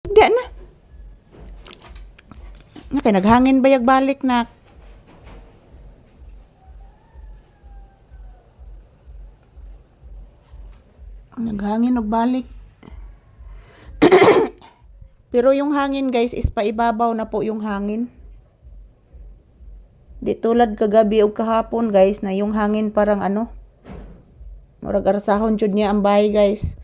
Higda na. Kay naghangin bayag balik na. Naghangin og balik. Pero yung hangin guys is paibabaw na po yung hangin. Di tulad kagabi o kahapon guys na yung hangin parang ano. Murag arsahon jud niya ang bahay guys.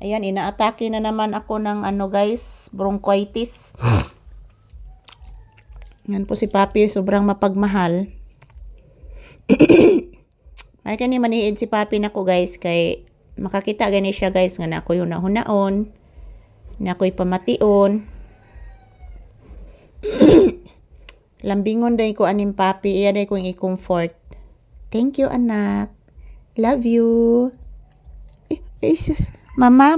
Ayan, inaatake na naman ako ng ano guys, bronchitis. Yan po si Papi, sobrang mapagmahal. Ay kani maniid si Papi nako guys kay makakita gani siya guys nga na ako yung nahunaon, na ako'y pamation. Lambingon day ko aning Papi, iya day ko i-comfort. Thank you anak. Love you. Jesus. Mama,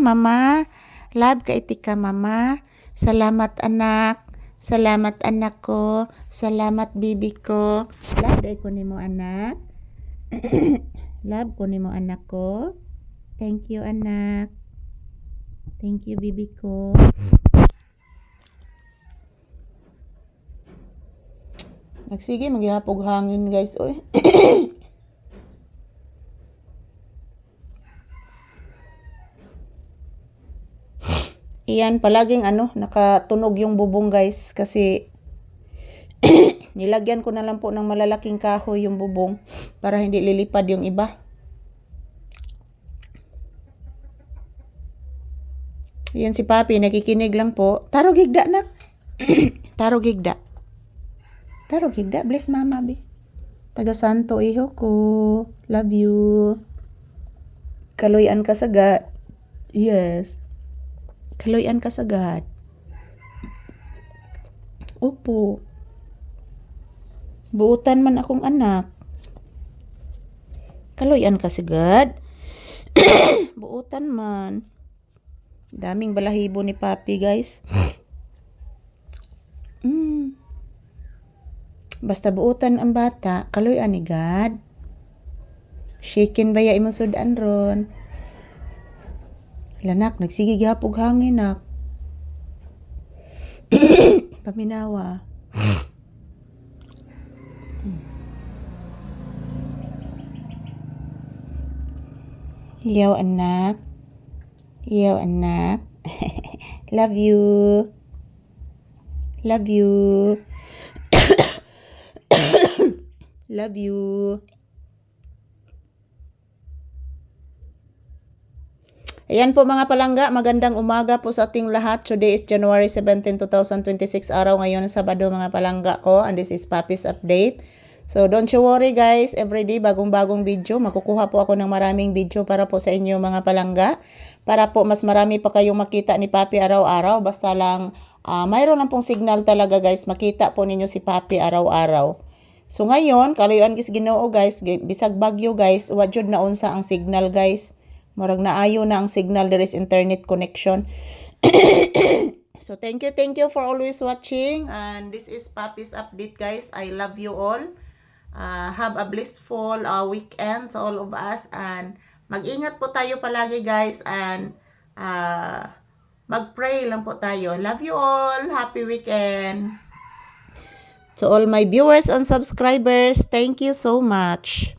love ka itika mama. Salamat anak. Salamat anak ko. Salamat bibi ko. Love day ko nimo anak. Love ko nimo anak ko. Thank you anak. Thank you bibi ko. Nagsige magyapog hangin guys oy. Iyan, palaging nakatunog yung bubong guys kasi nilagyan ko na lang po ng malalaking kahoy yung bubong para hindi lilipad yung iba. Iyan si Papi, nakikinig lang po. Tarog higda nak. Tarog higda. Tarog higda, bless mama be. Taga Santo iho ko. Love you. Kaloyan ka sagad. Yes. Kaloyan ka sagad. Opo. Buutan man akong anak. Kaloyan ka sagad. Buutan man. Daming balahibo ni Papi guys. Basta buutan ang bata, kaloyan ni God. Shaken ba ya imong sudan ron? Lanak, nagsige gihapog hangin nak. Paminawa. Iyaw anak. Iyaw anak. Love you. Love you. Love you. Ayan po mga palangga, magandang umaga po sa ating lahat. Today is January 17, 2026, araw ngayon, Sabado mga palangga ko. And this is Papi's Update. So don't you worry guys, everyday bagong-bagong video. Makukuha po ako ng maraming video para po sa inyo mga palangga. Para po mas marami pa kayong makita ni Papi araw-araw. Basta lang, mayroon lang pong signal talaga guys. Makita po ninyo si Papi araw-araw. So ngayon, kalayuan kis Ginoo guys, bisag bagyo guys, wajud na unsa ang signal guys. Murag naayo na ang signal, there is internet connection. So thank you for always watching, and this is Papi's Update guys. I love you all. Have a blissful weekend to all of us, and mag-ingat po tayo palagi guys, and mag-pray lang po tayo. Love you all. Happy weekend. To all my viewers and subscribers, thank you so much.